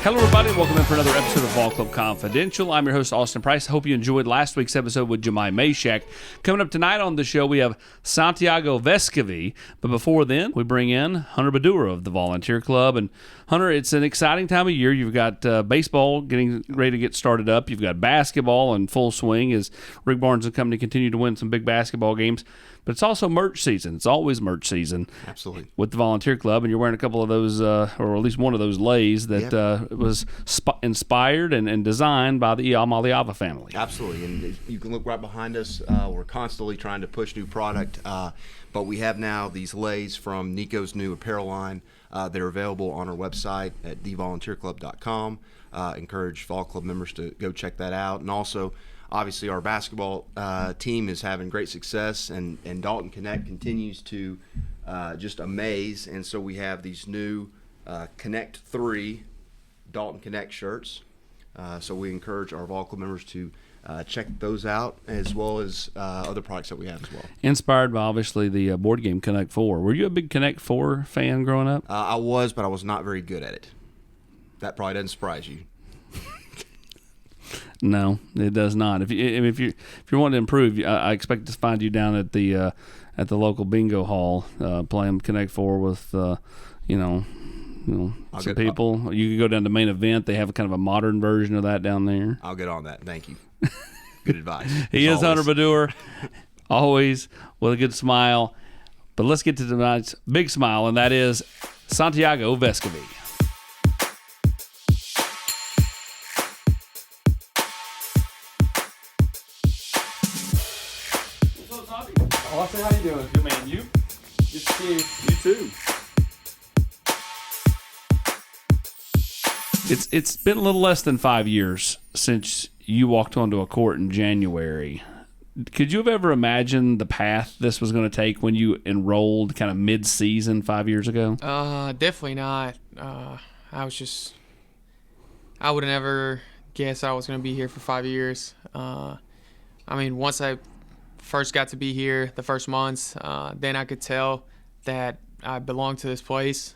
Hello, everybody. Welcome in for another episode of Ball Club Confidential. I'm your host, Austin Price. Hope you enjoyed last week's episode with Jemai Mashak. Coming up tonight on the show, we have Santiago Vescovi. But before then, we bring in Hunter Badura of the Volunteer Club. And Hunter, it's an exciting time of year. You've got baseball getting ready to get started up. You've got basketball in full swing as Rick Barnes and company continue to win some big basketball games. But it's also merch season. It's always merch season. Absolutely. With the Volunteer Club, and you're wearing a couple of those, or at least one of those lays that was inspired and designed by the Amaliava family. Absolutely. And you can look right behind us. We're constantly trying to push new product, but we have now these lays from Nico's new apparel line. They're available on our website at thevolunteerclub.com. Encourage Vol Club members to go check that out. And also, obviously, our basketball team is having great success, and Dalton Connect continues to just amaze. And so we have these new Connect 3 Dalton Connect shirts. So we encourage our Vol Club members to check those out, as well as other products that we have as well. Inspired by, obviously, the board game Connect 4. Were you a big Connect 4 fan growing up? I was, but I was not very good at it. That probably doesn't surprise you. No, it does not. If you want to improve, I expect to find you down at the local bingo hall playing Connect 4 with some people. You can go down to Main Event. They have a kind of a modern version of that down there. I'll get on that. Thank you. Good advice. He is Hunter Badura, always with a good smile. But let's get to tonight's big smile, and that is Santiago Vescovi. Austin, how you doing? Good man, you? Good to see you. You too. It's been a little less than 5 years since you walked onto a court in January. Could you have ever imagined the path this was going to take when you enrolled kind of mid-season 5 years ago? Definitely not. I would have never guessed I was going to be here for 5 years. Once I first got to be here, the first months, then I could tell that I belonged to this place.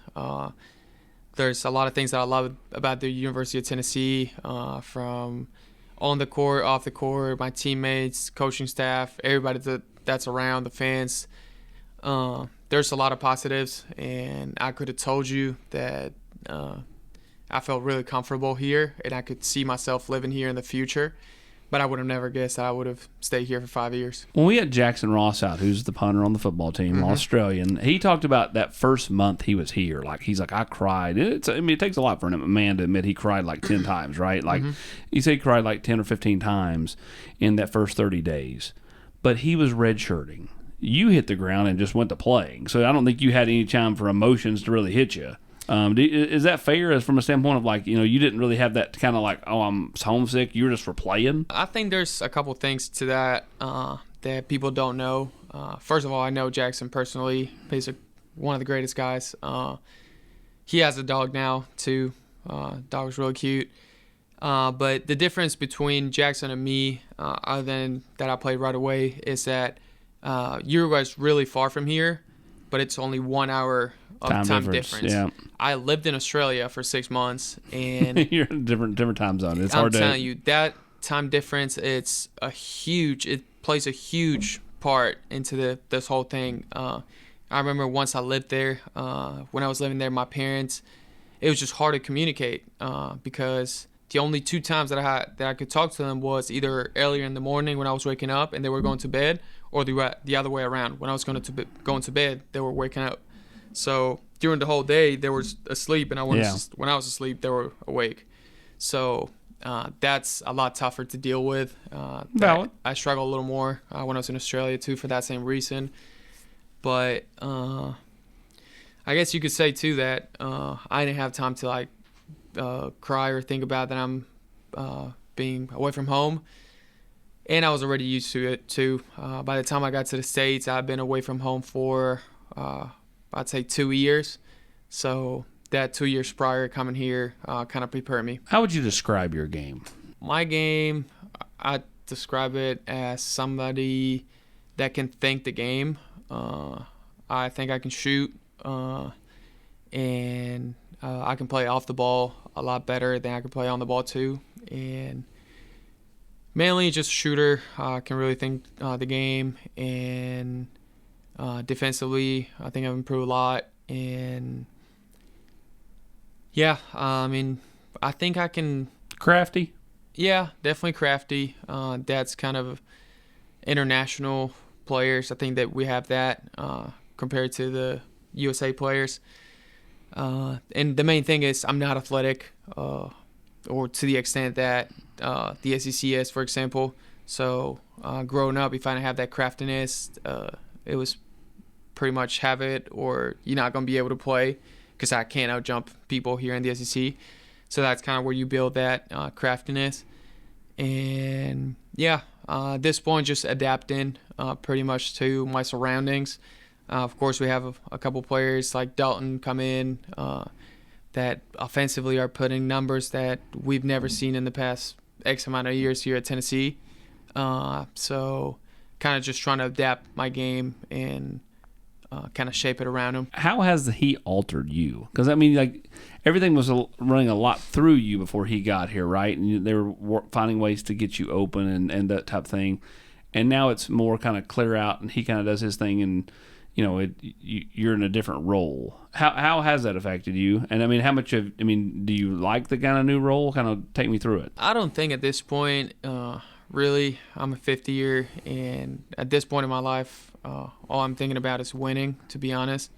There's a lot of things that I love about the University of Tennessee, from on the court, off the court, my teammates, coaching staff, everybody that's around, the fans. There's a lot of positives, and I could have told you that I felt really comfortable here, and I could see myself living here in the future. But I would have never guessed that I would have stayed here for 5 years. When we had Jackson Ross out, who's the punter on the football team, Australian, he talked about that first month he was here. He's like, I cried. It takes a lot for a man to admit he cried like 10 times, right? He said he cried like 10 or 15 times in that first 30 days. But he was redshirting. You hit the ground and just went to playing. So I don't think you had any time for emotions to really hit you. Is that fair as from a standpoint of you didn't really have that kind of I'm homesick, you were just for playing? I think there's a couple things to that that people don't know. First of all, I know Jackson personally. He's one of the greatest guys. He has a dog now too. Dog's really cute. But the difference between Jackson and me, other than that I played right away, is that Uruguay's really far from here, but it's only 1 hour of time difference. Yeah. I lived in Australia for 6 months, and you're in a different time zone. It's I'm hard telling you, that time difference, it plays a huge part into this whole thing. I remember once I lived there, when I was living there, my parents, it was just hard to communicate because the only 2 times that I could talk to them was either earlier in the morning when I was waking up and they were going to bed, or the other way around. When I was going to bed, they were waking up. So during the whole day, they were asleep, and when I was asleep, they were awake. So that's a lot tougher to deal with. I struggle a little more when I was in Australia too, for that same reason. But I guess you could say too that I didn't have time to cry or think about that I'm being away from home. And I was already used to it too. By the time I got to the States, I'd been away from home for I'd say 2 years. So that 2 years prior coming here kind of prepared me. How would you describe your game? My game, I describe it as somebody that can think the game. I think I can shoot, and I can play off the ball a lot better than I can play on the ball too. And mainly just a shooter. I can really think the game. And defensively, I think I've improved a lot. And yeah, I mean, I think I can. Crafty? Yeah, definitely crafty. That's kind of international players. I think that we have that compared to the USA players. And the main thing is I'm not athletic or to the extent that the SEC is, for example. So growing up, if I didn't have that craftiness, it was pretty much have it or you're not going to be able to play because I can't outjump people here in the SEC. So that's kind of where you build that craftiness. And yeah, at this point, just adapting pretty much to my surroundings. Of course, we have a couple players like Dalton come in that offensively are putting numbers that we've never seen in the past X amount of years here at Tennessee. So kind of just trying to adapt my game and kind of shape it around him. How has the heat altered you? Because, I mean, like, everything was running a lot through you before he got here, right? And they were finding ways to get you open and that type of thing. And now it's more kind of clear out, and he kind of does his thing, and, you know, you're in a different role. How has that affected you? And, I mean, do you like the kind of new role? Kind of take me through it. I don't think at this point, really, I'm a 50-year, and at this point in my life, all I'm thinking about is winning, to be honest.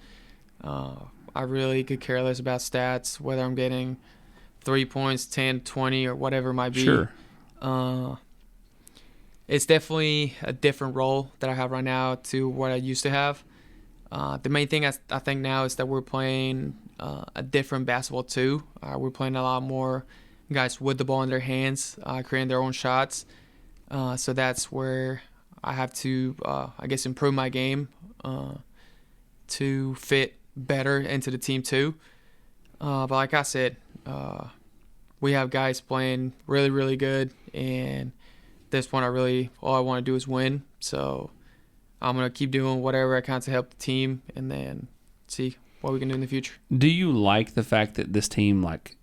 I really could care less about stats, whether I'm getting 3 points, 10, 20, or whatever it might be. Sure. It's definitely a different role that I have right now to what I used to have. The main thing I think now is that we're playing a different basketball too. We're playing a lot more guys with the ball in their hands, creating their own shots. So that's where I have to, I guess, improve my game to fit better into the team too. But like I said, we have guys playing really, really good, and at this point, all I want to do is win. So I'm gonna keep doing whatever I can to help the team, and then see what we can do in the future. Do you like the fact that this team, like,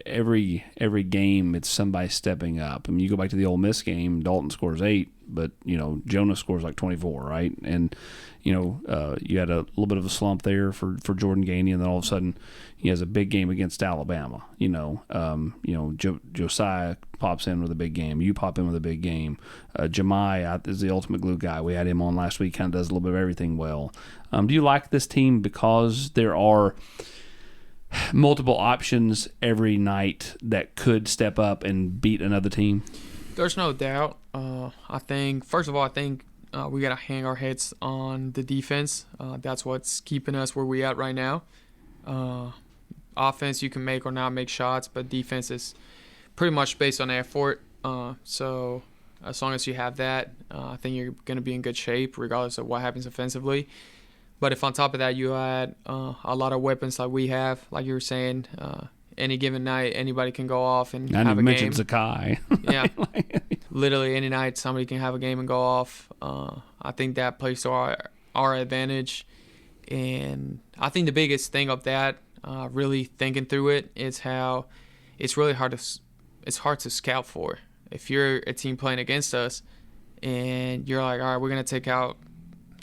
every game, it's somebody stepping up? I mean, you go back to the Ole Miss game, Dalton scores 8, but, you know, Jonah scores like 24, right? And, you know, you had a little bit of a slump there for Jordan Gainey, and then all of a sudden he has a big game against Alabama. Josiah pops in with a big game. You pop in with a big game. Jemai is the ultimate glue guy. We had him on last week, kind of does a little bit of everything well. Do you like this team because there are multiple options every night that could step up and beat another team? There's no doubt. I think we got to hang our heads on the defense. That's what's keeping us where we at right now. Offense, you can make or not make shots, but defense is pretty much based on effort. So as long as you have that, I think you're going to be in good shape regardless of what happens offensively. But if on top of that you add a lot of weapons like we have, like you were saying, any given night anybody can go off and have a game. I mentioned Zakai. Yeah, literally any night somebody can have a game and go off. I think that plays to our advantage, and I think the biggest thing of that, really thinking through it, is how it's really hard to scout for. If you're a team playing against us, and you're like, all right, we're gonna take out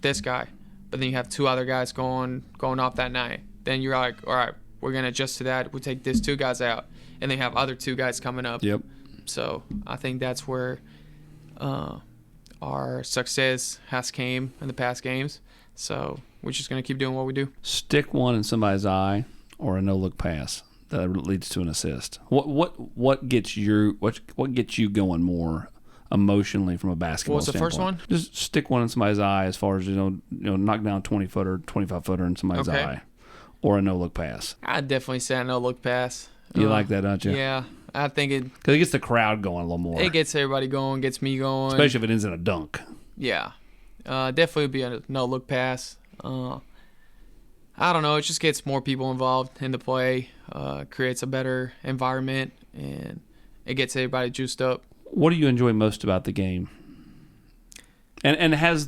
this guy, but then you have 2 other guys going off that night. Then you're like, all right, we're going to adjust to that. We'll take these 2 guys out, and then have other 2 guys coming up. Yep. So I think that's where our success has came in the past games. So we're just going to keep doing what we do. Stick one in somebody's eye or a no-look pass that leads to an assist. What gets you going more emotionally from a basketball standpoint? What's the first one? Just stick one in somebody's eye, as far as, knock down a 20-footer, 25-footer in somebody's eye, or a no-look pass. I'd definitely say a no-look pass. You like that, don't you? Yeah, I think it... Because it gets the crowd going a little more. It gets everybody going, gets me going. Especially if it ends in a dunk. Yeah. Definitely would be a no-look pass. I don't know. It just gets more people involved in the play, creates a better environment, and it gets everybody juiced up. What do you enjoy most about the game? And has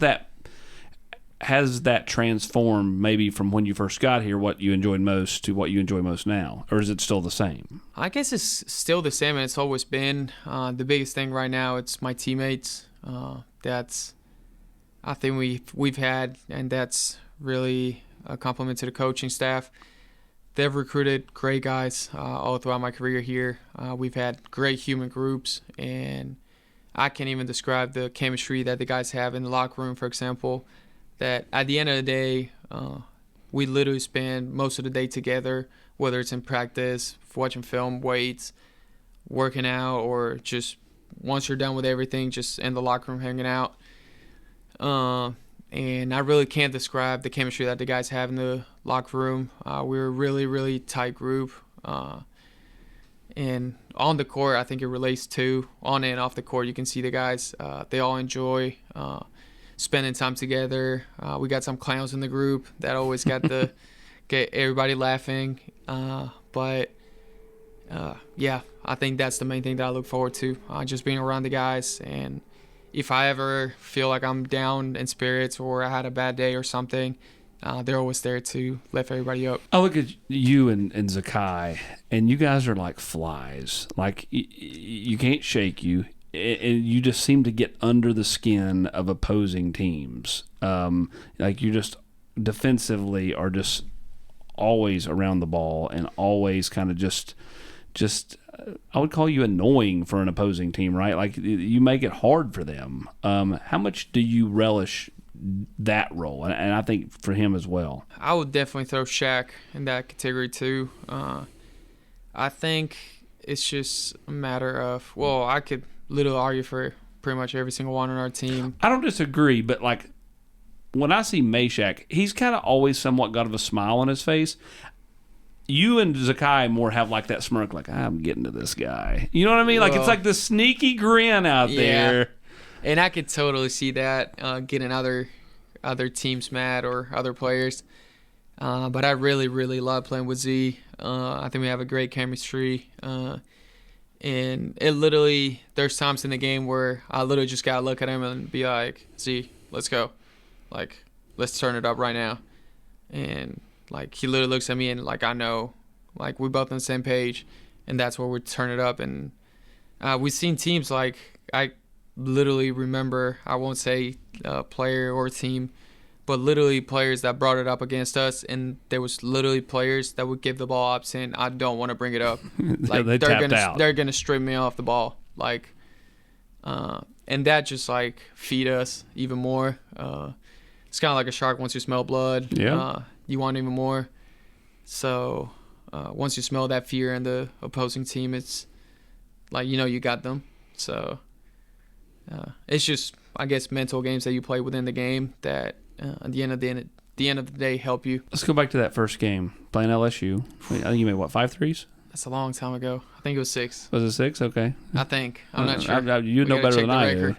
has that transformed maybe from when you first got here, what you enjoyed most, to what you enjoy most now? Or is it still the same? I guess it's still the same, and it's always been. The biggest thing right now, it's my teammates. That's, I think we've had, and that's really a compliment to the coaching staff. They've recruited great guys all throughout my career here. We've had great human groups, and I can't even describe the chemistry that the guys have in the locker room, for example, that at the end of the day, we literally spend most of the day together, whether it's in practice, watching film, weights, working out, or just once you're done with everything, just in the locker room hanging out. And I really can't describe the chemistry that the guys have in the locker room. We're a really, really tight group. And on the court, I think it relates to on and off the court. You can see the guys, they all enjoy spending time together. We got some clowns in the group that always got to get everybody laughing. Yeah, I think that's the main thing that I look forward to, just being around the guys. And if I ever feel like I'm down in spirits or I had a bad day or something, they're always there to lift everybody up. I look at you and Zakai, and you guys are like flies. Like, you can't shake you, and you just seem to get under the skin of opposing teams. Like, you just defensively are just always around the ball and always kind of just I would call you annoying for an opposing team, right? Like, you make it hard for them. How much do you relish that role? And I think for him as well. I would definitely throw Shaq in that category too. I think it's just a matter of, well, I could literally argue for pretty much every single one on our team. I don't disagree, but like, when I see Meshack, he's kind of always somewhat got a smile on his face. You and Zakai more have like that smirk, like, I'm getting to this guy. You know what I mean? Like, it's like the sneaky grin out there. And I could totally see that getting other teams mad or other players. But I really, really love playing with Z. I think we have a great chemistry. And it literally, there's times in the game where I literally just got to look at him and be like, Z, let's go. Like, let's turn it up right now. And like, he literally looks at me and like, I know, like, we're both on the same page, and that's where we turn it up. And we've seen teams like, I literally remember, I won't say player or team, but literally players that brought it up against us, and there was literally players that would give the ball up saying, I don't want to bring it up. Like, they're gonna strip me off the ball. Like, and that just like feed us even more. It's kind of like a shark. Once you smell blood, you want even more. So once you smell that fear in the opposing team, it's like, you got them. So it's just, I guess, mental games that you play within the game that at the end of the day help you. Let's go back to that first game playing LSU. I think you made 5 threes. That's a long time ago. I think it was 6. Was it 6? Okay. I think. I'm not sure. You know better than I do.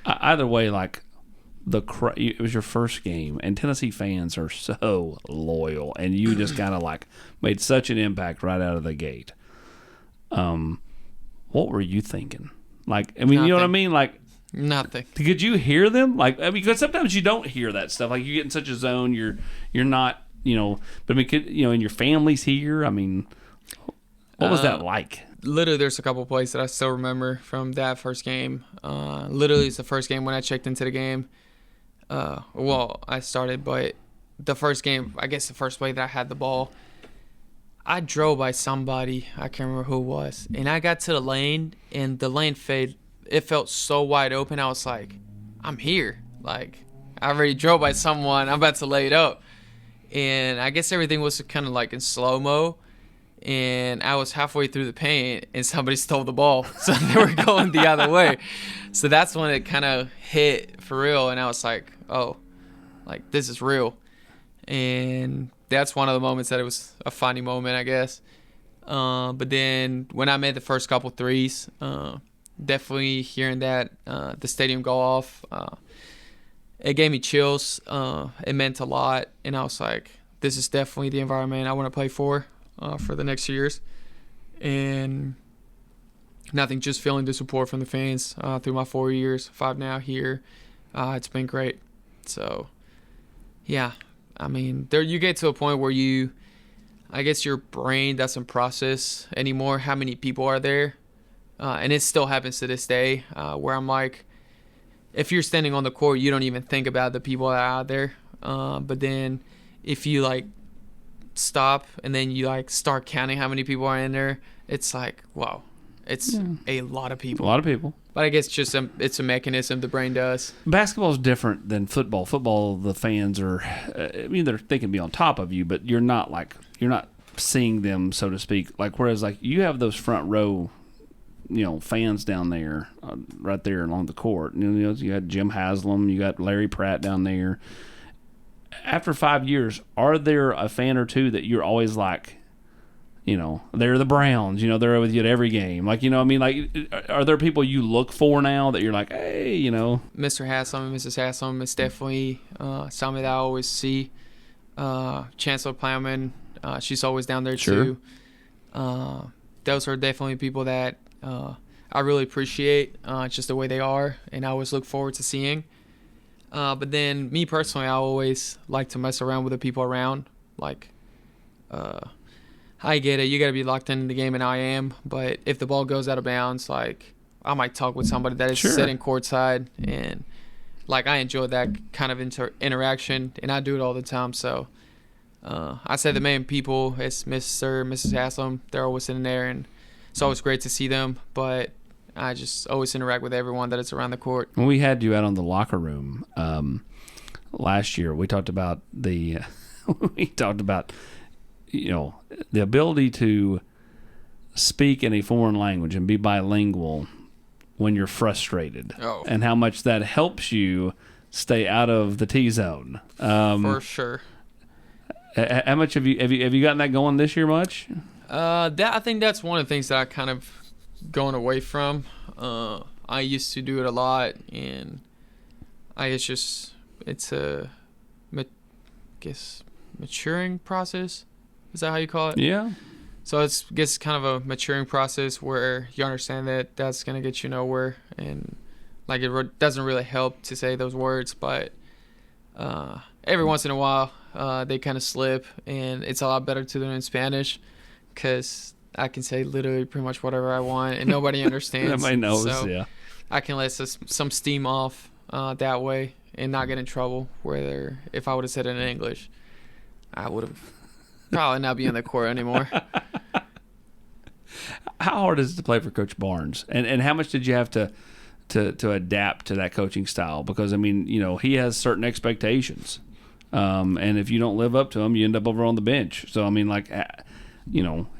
Either way, like, it was your first game, and Tennessee fans are so loyal, and you just kind of like made such an impact right out of the gate. What were you thinking? Like, I mean, Nothing. you know what I mean? Like, nothing. Could you hear them? Like, I mean, because sometimes you don't hear that stuff. Like, you get in such a zone, you're not, But I mean, and your family's here. I mean, what was that like? Literally, there's a couple plays that I still remember from that first game. Literally, it's the first game when I checked into the game. Well, I started, but the first game, I guess the first play that I had the ball, I drove by somebody, I can't remember who it was, and I got to the lane, and the lane fade. It felt so wide open. I was like, I'm here. Like, I already drove by someone. I'm about to lay it up. And I guess everything was kind of like in slow-mo, and I was halfway through the paint, and somebody stole the ball. So they were going the other way. So that's when it kind of hit for real, and I was like, oh, like, this is real. And that's one of the moments that it was a funny moment, I guess. But then when I made the first couple threes, definitely hearing that, the stadium go off, it gave me chills. It meant a lot. And I was like, this is definitely the environment I want to play for the next years. And nothing, just feeling the support from the fans through my 4 years, 5 now here. It's been great. So Yeah. I mean, there you get to a point where I guess your brain doesn't process anymore how many people are there. And it still happens to this day, where I'm like, if you're standing on the court, you don't even think about the people that are out there. But then if you like stop and then you like start counting how many people are in there, it's like, wow, it's a lot of people. A lot of people. But I guess it's a mechanism the brain does. Basketball is different than football. Football, the fans are, they can be on top of you, but you're not seeing them, so to speak. Like, whereas like you have those front row, fans down there, right there along the court. You got Jim Haslam, you got Larry Pratt down there. After 5 years, are there a fan or two that you're always like, they're the Browns, they're with you at every game. Like, are there people you look for now that you're like, hey, Mr. Haslam and Mrs. Haslam is definitely somebody that I always see. Chancellor Plowman, she's always down there too. Those are definitely people that I really appreciate just the way they are, and I always look forward to seeing. But then me personally, I always like to mess around with the people around. Like, I get it, you got to be locked into the game, and I am. But if the ball goes out of bounds, like, I might talk with somebody that is sitting courtside, and like I enjoy that kind of interaction, and I do it all the time. So I say the main people, it's Mr. and Mrs. Haslam. They're always sitting there, and it's always great to see them, but I just always interact with everyone that is around the court. When we had you out on the locker room last year, we talked about the ability to speak in a foreign language and be bilingual when you're frustrated, and how much that helps you stay out of the T zone. For sure. How much have you gotten that going this year? Much? I think that's one of the things that I kind of going away from. I used to do it a lot, and it's a maturing process. Is that how you call it? Yeah. So it's kind of a maturing process where you understand that that's gonna get you nowhere, and like it doesn't really help to say those words, but every once in a while they kind of slip, and it's a lot better to them in Spanish, because I can say literally pretty much whatever I want, and nobody understands. Nobody knows, so yeah. I can let some steam off that way and not get in trouble. Whether if I would have said it in English, I would have probably not be on the court anymore. How hard is it to play for Coach Barnes, and how much did you have to adapt to that coaching style? Because I mean, he has certain expectations, and if you don't live up to them, you end up over on the bench. So I mean, like,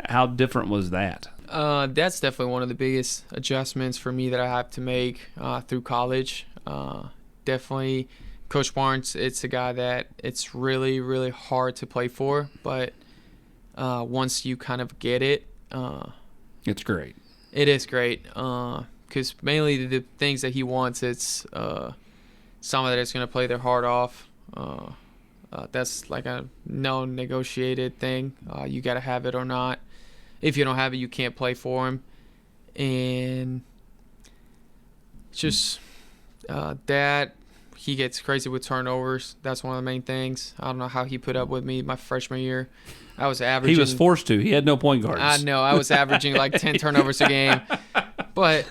how different was that? That's definitely one of the biggest adjustments for me that I have to make through college. Definitely, Coach Barnes, it's a guy that it's really, really hard to play for, but once you kind of get it, it's great. It is great, because mainly the things that he wants, it's someone that is going to play their heart off. That's like a no-negotiated thing. You got to have it or not. If you don't have it, you can't play for him. And just that he gets crazy with turnovers. That's one of the main things. I don't know how he put up with me my freshman year. I was averaging. He was forced to. He had no point guards. I know. I was averaging like 10 turnovers a game. But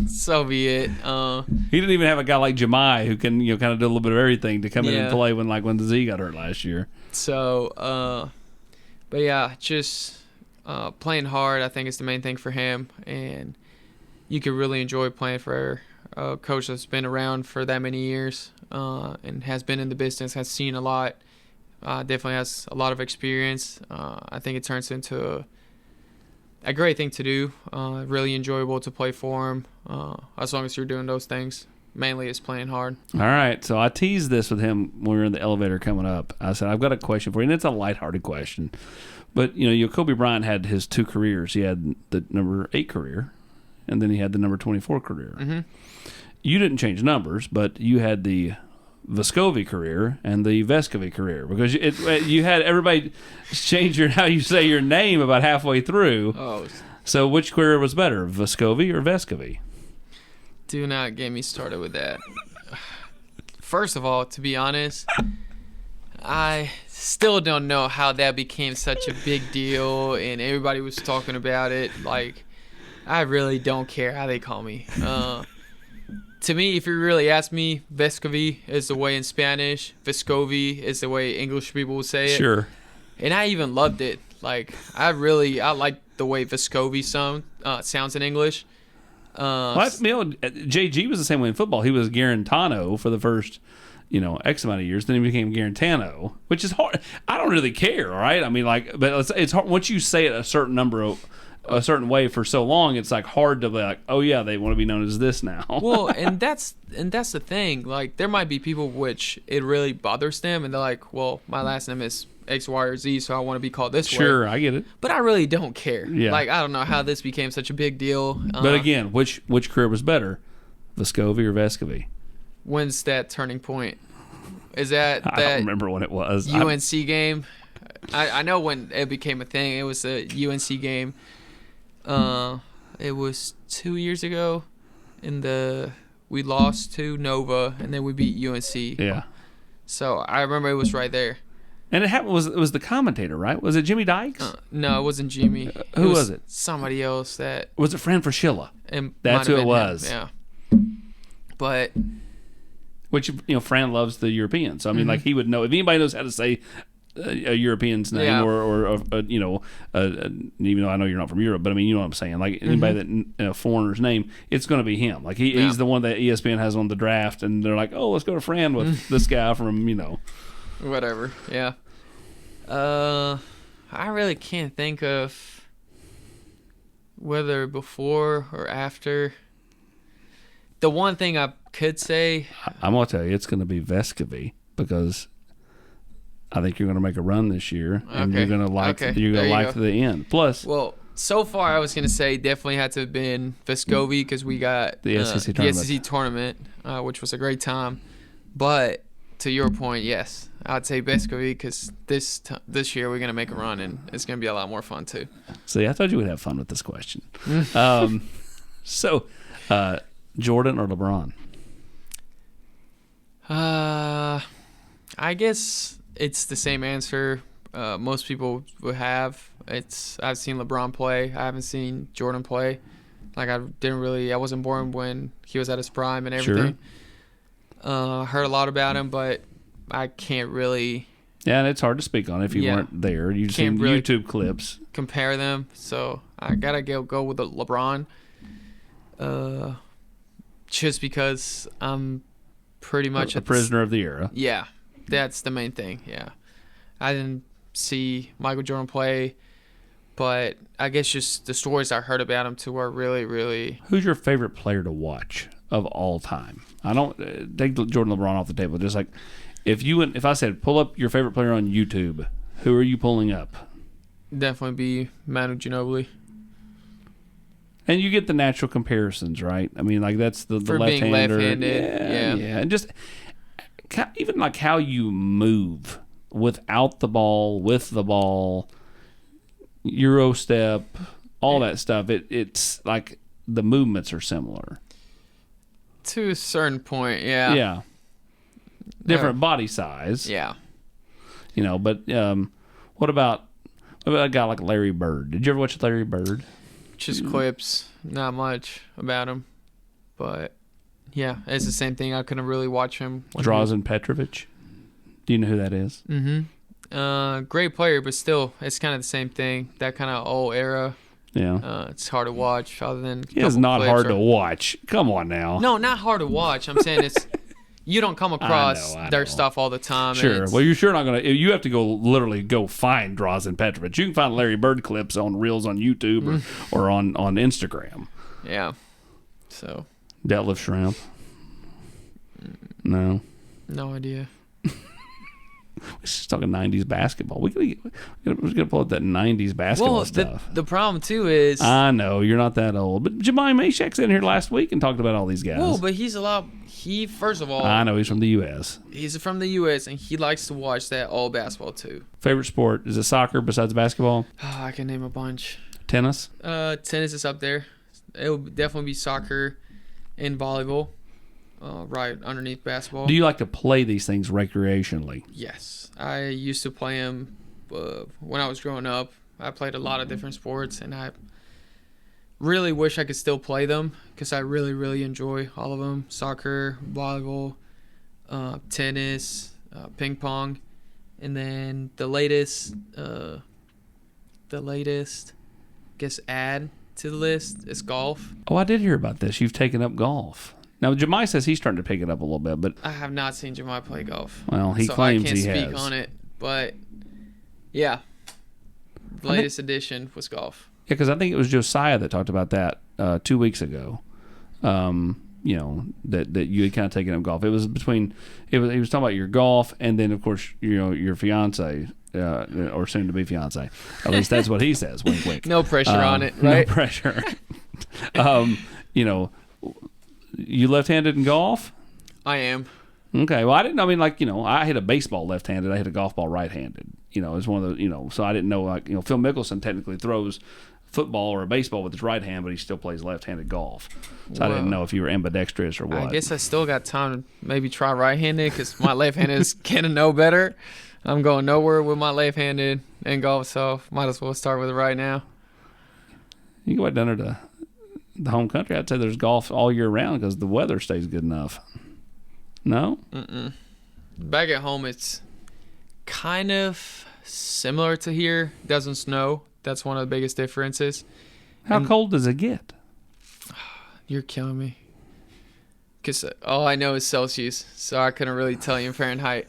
so be it. He didn't even have a guy like Jemai who can kind of do a little bit of everything to come in and play when the Z got hurt last year. So, but yeah, just playing hard, I think, is the main thing for him, and you can really enjoy playing for a coach that's been around for that many years and has been in the business, has seen a lot, definitely has a lot of experience. I think it turns into a great thing to do, really enjoyable to play for him, as long as you're doing those things. Mainly is playing hard. All right, so I teased this with him when we were in the elevator coming up. I said, I've got a question for you, and it's a lighthearted question. But, Kobe Bryant had his two careers. He had the number 8 career, and then he had the number 24 career. Mm-hmm. You didn't change numbers, but you had the Vescovi career and the Vescovi career, because you had everybody change how you say your name about halfway through. Oh. So which career was better, Vescovi or Vescovi? Do not get me started with that. First of all, to be honest, I still don't know how that became such a big deal, and everybody was talking about it. Like, I really don't care how they call me. To me, if you really ask me, Vescovi is the way in Spanish. Vescovi is the way English people would say it. Sure. And I even loved it. Like, I like the way Vescovi sounds in English. JG was the same way in football. He was Garantano for the first, X amount of years. Then he became Garantano, which is hard. I don't really care, all right? I mean, but it's hard. Once you say it a certain way for so long, it's like hard to be like, oh yeah, they want to be known as this now. Well, and that's the thing. Like, there might be people which it really bothers them, and they're like, well, my last name is X, Y, or Z, so I want to be called this way. Sure, I get it. But I really don't care. Yeah. Like, I don't know how this became such a big deal. But again, which career was better, Vescovi or Vescovi? When's that turning point? Is that I don't remember when it was. UNC game? I know when it became a thing. It was a UNC game. It was 2 years ago. We lost to Nova, and then we beat UNC. Yeah. So I remember it was right there. And it was the commentator, right? Was it Jimmy Dykes? No, it wasn't Jimmy. Who was it? Somebody else that. Was it Fran Fraschilla? That's who it was. Yeah. But. Which, Fran loves the Europeans. So, I mean, like, he would know. If anybody knows how to say a European's name or even though I know you're not from Europe, but I mean, you know what I'm saying. Like, anybody that, foreigner's name, it's going to be him. Like, he's the one that ESPN has on the draft, and they're like, oh, let's go to Fran with this guy from, Whatever, yeah. I really can't think of whether before or after. The one thing I could say, I'm gonna tell you, it's gonna be Vescovi, because I think you're gonna make a run this year, and you're gonna like to the end. Plus, well, so far I was gonna say definitely had to have been Vescovi because we got the SEC tournament, which was a great time. But to your point, yes, I'd say Vescovi because this year we're gonna make a run, and it's gonna be a lot more fun too. See, I thought you would have fun with this question. So, Jordan or LeBron? I guess it's the same answer most people would have. I've seen LeBron play. I haven't seen Jordan play. Like, I wasn't born when he was at his prime and everything. Sure. Heard a lot about him, but I can't really. Yeah, and it's hard to speak on if you weren't there. You've seen really YouTube clips. Compare them. So I gotta go with the LeBron. Just because I'm pretty much a prisoner of the era. Yeah, that's the main thing. Yeah, I didn't see Michael Jordan play, but I guess just the stories I heard about him too are really, really. Who's your favorite player to watch of all time? I don't take Jordan, LeBron off the table. Just like if I said pull up your favorite player on YouTube, who are you pulling up? Definitely be Manu Ginobili. And you get the natural comparisons, right? I mean, like, that's the for left-hander. Being left-handed. Yeah. And just even like how you move without the ball, with the ball, Euro step, all that stuff. It's like the movements are similar. To a certain point, yeah. Yeah. Different body size. Yeah. But what about a guy like Larry Bird? Did you ever watch Larry Bird? Just clips, not much about him, but yeah, it's the same thing. I couldn't really watch him. Drazen Petrovic. Do you know who that is? Mm-hmm. Great player, but still, it's kind of the same thing. That kind of old era. Yeah. It's hard to watch. Other than it's not hard to watch. Come on now. No, not hard to watch. I'm saying it's. You don't come across their stuff all the time. Sure. Well, you're sure not going to. You have to literally go find Drazen Petrovic. You can find Larry Bird clips on Reels on YouTube or on Instagram. Yeah. So. Detlef Shrimp. No. No idea. We're just talking 90s basketball. We're going to pull up that 90s basketball stuff. The problem, too, is... I know, you're not that old. But Jemai Mashak's in here last week and talked about all these guys. Well, but first of all... I know, he's from the U.S. He's from the U.S., and he likes to watch that old basketball, too. Favorite sport? Is it soccer besides basketball? Oh, I can name a bunch. Tennis? Tennis is up there. It would definitely be soccer and volleyball. Right underneath basketball. Do you like to play these things recreationally? Yes. I used to play them when I was growing up. I played a lot of different sports, and I really wish I could still play them because I really, really enjoy all of them. Soccer, volleyball, tennis, ping pong, and then the latest, I guess, add to the list is golf. Oh, I did hear about this. You've taken up golf. Now, Jemai says he's starting to pick it up a little bit, but I have not seen Jemai play golf. Well, he claims he has. So I can't speak on it, but yeah, the latest edition was golf. Yeah, because I think it was Josiah that talked about that 2 weeks ago. You know, that you had kind of taken up golf. It was he was talking about your golf, and then of course your fiance or soon to be fiance. At least that's what he says. Wink, wink. No pressure on it, right? No pressure. You know, you left-handed in golf? I am. Okay. Well, I didn't. I mean, like, I hit a baseball left-handed. I hit a golf ball right-handed. It's one of the, so I didn't know, like, Phil Mickelson technically throws football or a baseball with his right hand, but he still plays left-handed golf. So I didn't know if you were ambidextrous or what. I guess I still got time to maybe try right-handed because my left-handed is getting no better. I'm going nowhere with my left-handed in golf, so might as well start with it right now. You go down there to the home country, I'd say there's golf all year round because the weather stays good enough. No? Mm-mm. Back at home, it's kind of similar to here. It doesn't snow. That's one of the biggest differences. How cold does it get? You're killing me. Because all I know is Celsius, so I couldn't really tell you in Fahrenheit.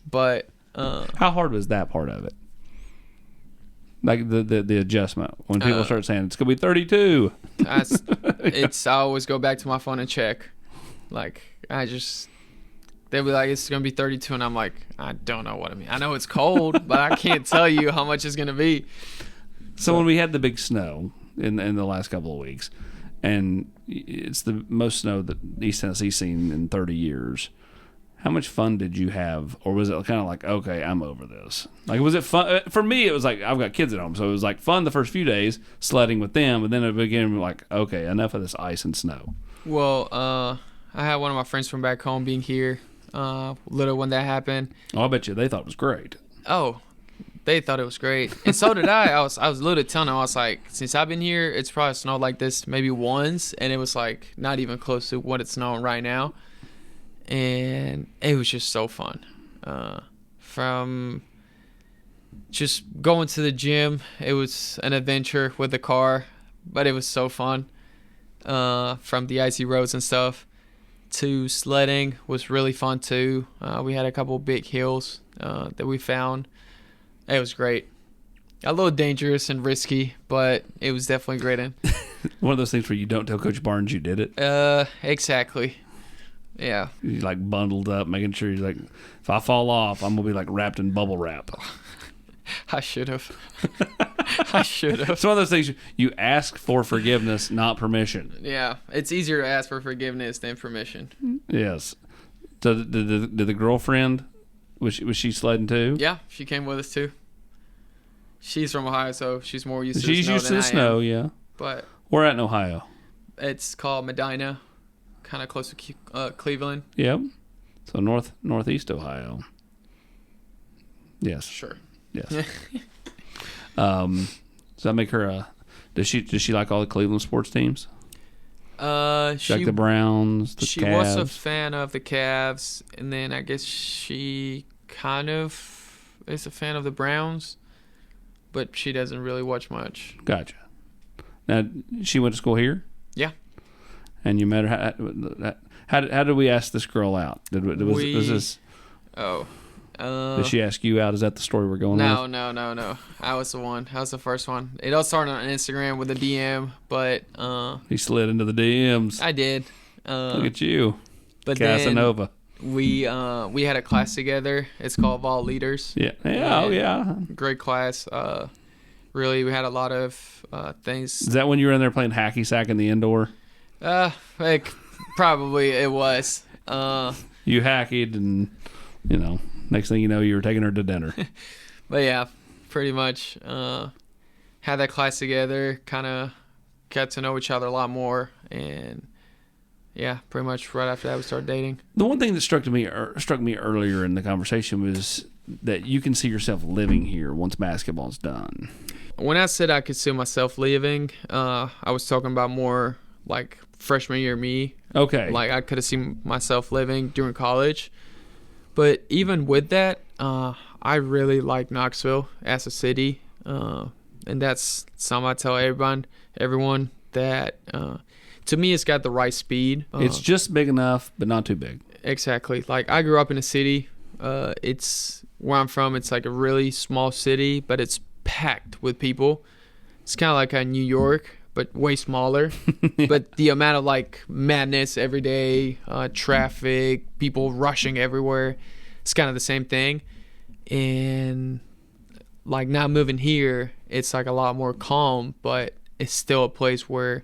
But how hard was that part of it? Like the adjustment when people start saying it's gonna be 32. I always go back to my phone and check. Like they'll be like, it's gonna be 32, and I'm like, I don't know what I mean. I know it's cold, but I can't tell you how much it's gonna be. So when we had the big snow in the last couple of weeks, and it's the most snow that East Tennessee's seen in 30 years, how much fun did you have? Or was it kind of like, okay, I'm over this? Like, was it fun? For me, it was like, I've got kids at home, so it was like fun the first few days sledding with them, but then it became like, okay, enough of this ice and snow. Well, I had one of my friends from back home being here, little when that happened. Oh, I bet you they thought it was great. Oh, they thought it was great, and so did I. I was literally telling them, I was like, since I've been here, it's probably snowed like this maybe once, and it was like not even close to what it's snowing right now. And it was just so fun. From just going to the gym, it was an adventure with the car, but it was so fun. From the icy roads and stuff to sledding was really fun too. We had a couple big hills that we found. It was great. A little dangerous and risky, but it was definitely great. One of those things where you don't tell Coach Barnes you did it. Exactly. Yeah. You like bundled up, making sure you're like, if I fall off, I'm gonna be like wrapped in bubble wrap. I should have. It's one of those things you ask for forgiveness, not permission. Yeah, it's easier to ask for forgiveness than permission. Yes. So did the girlfriend, was she sledding too? Yeah, she came with us too. She's from Ohio, so she's more used to the snow. She's used to the snow, yeah. But where at in Ohio? It's called Medina, kind of close to Cleveland. Yep. So northeast Ohio. Yes. Sure. Yes. Does that make her does she like all the Cleveland sports teams? She like the Browns, the Cavs? She was a fan of the Cavs, and then I guess she kind of is a fan of the Browns, but she doesn't really watch much. Gotcha. Now, she went to school here? Yeah. And you met her. How did we ask this girl out? Was this? Oh. Did she ask you out? Is that the story we're going No, with? No. I was the one. I was the first one. It all started on Instagram with a DM, but he slid into the DMs. I did. Look at you, but Casanova. Then we had a class together. It's called Vol Leaders. Yeah. Oh yeah. Great class. Really, we had a lot of things. Is that when you were in there playing hacky sack in the indoor? Probably it was. You hacked and next thing you know, you were taking her to dinner. But yeah, pretty much had that class together, kind of got to know each other a lot more, and yeah, pretty much right after that we started dating. The one thing that struck me earlier in the conversation was that you can see yourself living here once basketball's done? When I said I could see myself leaving, I was talking about more like freshman year me. Okay. Like I could have seen myself living during college. But even with that, I really like Knoxville as a city. And that's something I tell everyone that to me it's got the right speed. It's just big enough, but not too big. Exactly. Like I grew up in a city. It's where I'm from. It's like a really small city, but it's packed with people. It's kind of like a New York, but way smaller. Yeah. But the amount of like madness every day, traffic, people rushing everywhere, it's kind of the same thing. And like now moving here, it's like a lot more calm, but it's still a place where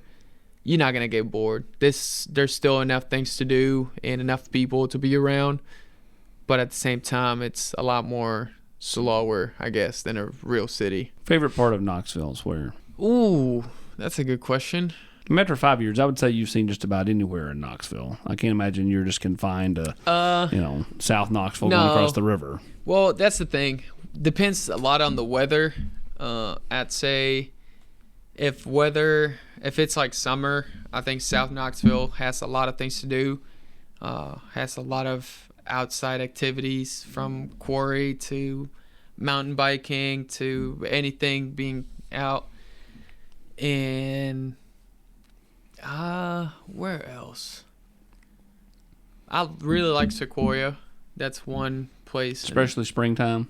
you're not gonna get bored. There's still enough things to do and enough people to be around, but at the same time, it's a lot more slower, I guess, than a real city. Favorite part of Knoxville is where? Ooh, that's a good question. After 5 years, I would say you've seen just about anywhere in Knoxville. I can't imagine you're just confined to, South Knoxville going across the river. Well, that's the thing. Depends a lot on the weather. I'd say if it's like summer, I think South Knoxville has a lot of things to do. Has a lot of outside activities from quarry to mountain biking to anything being out. And where else? I really like Sequoia. That's one place. Especially springtime.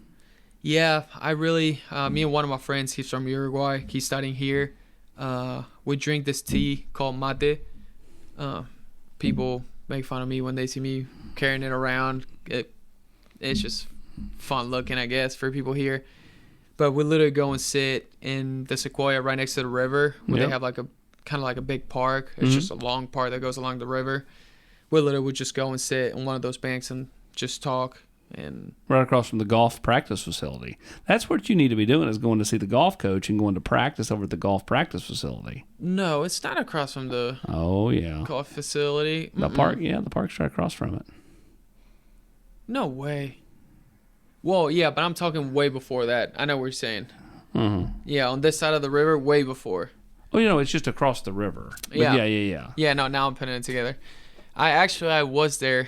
Yeah, I really, me and one of my friends, he's from Uruguay. He's studying here. We drink this tea called mate. People make fun of me when they see me carrying it around. It's just fun looking, I guess, for people here. But we literally go and sit in the Sequoia right next to the river where they have like a kind of like a big park. It's just a long park that goes along the river. We literally would just go and sit on one of those banks and just talk. And right across from the golf practice facility. That's what you need to be doing, is going to see the golf coach and going to practice over at the golf practice facility. No, it's not across from the golf facility. The park, the park's right across from it. No way. Well, yeah, but I'm talking way before that. I know what you're saying. Mm-hmm. Yeah, on this side of the river, way before. Oh, it's just across the river. But yeah. Yeah, no, now I'm putting it together. I was there.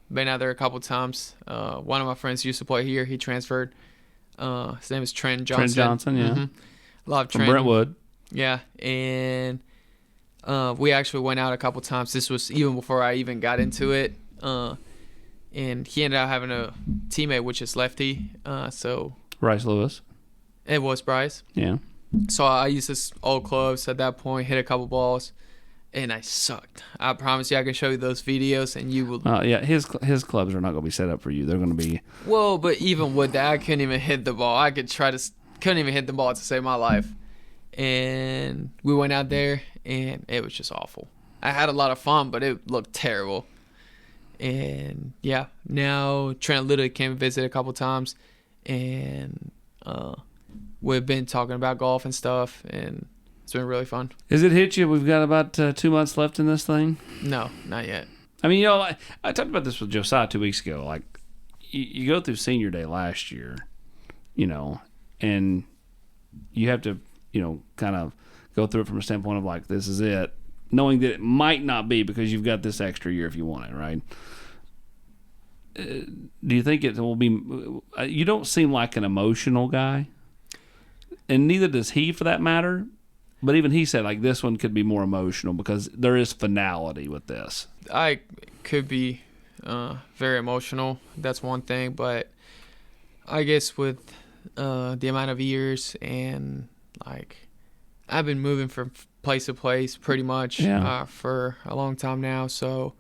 Been out there a couple times. One of my friends used to play here. He transferred. His name is Trent Johnson. Trent Johnson, yeah. Mm-hmm. Love From Trent. Brentwood. Yeah, and we actually went out a couple times. This was even before I even got into it. And he ended up having a teammate, which is lefty. So Bryce Lewis. It was Bryce. Yeah. So I used his old clubs at that point, hit a couple balls, and I sucked. I promise you I can show you those videos, and you will. His clubs are not going to be set up for you. They're going to be. Well, but even with that, I couldn't even hit the ball. Couldn't even hit the ball to save my life. And we went out there, and it was just awful. I had a lot of fun, but it looked terrible. And yeah, now Trent literally came and visited a couple times, and we've been talking about golf and stuff, and it's been really fun. Has it hit you? We've got about 2 months left in this thing. No, not yet. I mean, I talked about this with Josiah 2 weeks ago. Like, you go through senior day last year, and you have to, kind of go through it from a standpoint of like, this is it, knowing that it might not be because you've got this extra year if you want it, right? Do you think it will be? You don't seem like an emotional guy, and neither does he, for that matter. But even he said like this one could be more emotional because there is finality with this. I could be very emotional. That's one thing, but I guess with the amount of years and like I've been moving from place to place pretty much for a long time now, so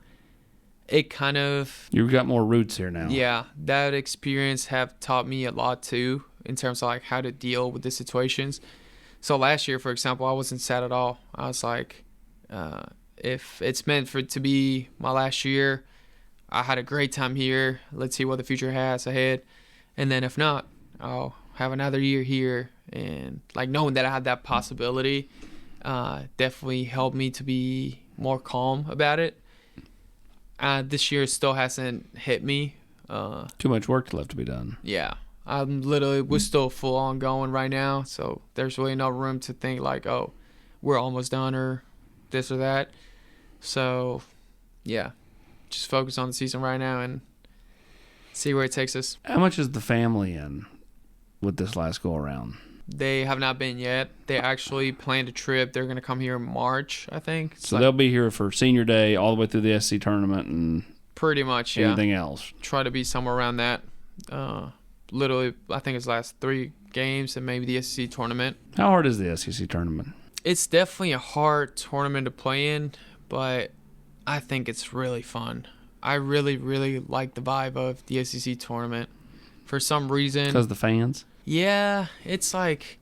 it kind of you've got more roots here now. Yeah, that experience have taught me a lot too in terms of like how to deal with the situations. So last year, for example, I wasn't sad at all. I was like, if it's meant for it to be my last year, I had a great time here. Let's see what the future has ahead. And then if not, I'll have another year here. And like knowing that I had that possibility definitely helped me to be more calm about it. This year still hasn't hit me Too much work left to be done. Yeah. We're still full on going right now, so there's really no room to think like, oh, we're almost done or this or that. So, yeah, just focus on the season right now and see where it takes us. How much is the family in with this last go around? They have not been yet. They actually planned a trip. They're going to come here in March, I think. So they'll be here for senior day all the way through the SC tournament and pretty much, anything else. Try to be somewhere around that. Literally, I think it's last 3 games and maybe the SEC tournament. How hard is the SEC tournament? It's definitely a hard tournament to play in, but I think it's really fun. I really, really like the vibe of the SEC tournament. For some reason. Because the fans? Yeah, it's like,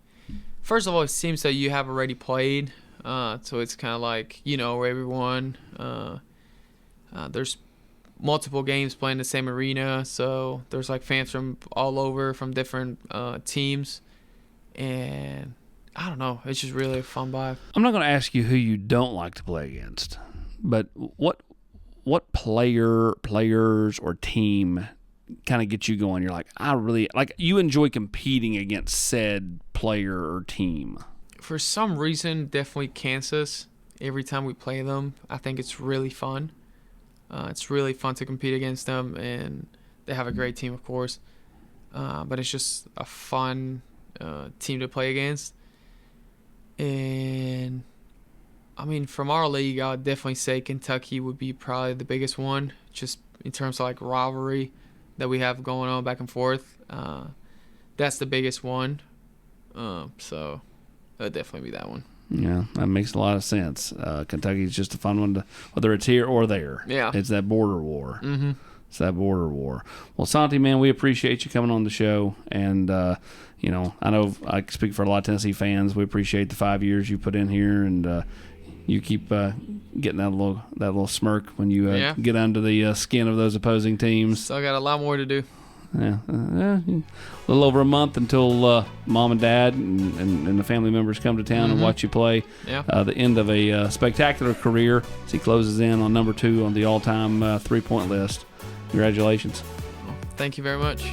first of all, it seems that you have already played, so it's kind of like, you know, everyone. There's multiple games playing the same arena, so there's like fans from all over, from different teams, and I don't know, it's just really a fun vibe. I'm not going to ask you who you don't like to play against, but what players or team kind of get you going? You're like, I really like, you enjoy competing against said player or team. For some reason, definitely Kansas. Every time we play them, I think it's really fun. It's really fun to compete against them, and they have a great team, of course. But it's just a fun team to play against. And, I mean, from our league, I would definitely say Kentucky would be probably the biggest one, just in terms of, like, rivalry that we have going on back and forth. That's the biggest one. So it would definitely be that one. Yeah, that makes a lot of sense. Kentucky's just a fun one, to, whether it's here or there. Yeah. It's that border war. Mm-hmm. It's that border war. Well, Santi, man, we appreciate you coming on the show. And, you know, I know I speak for a lot of Tennessee fans. We appreciate the 5 years you put in here, and you keep getting that little smirk when you get under the skin of those opposing teams. So I got a lot more to do. Yeah, a little over a month until mom and dad and the family members come to town and watch you play. Yeah. The end of a spectacular career as he closes in on number 2 on the all-time 3-point list. Congratulations. Well, thank you very much.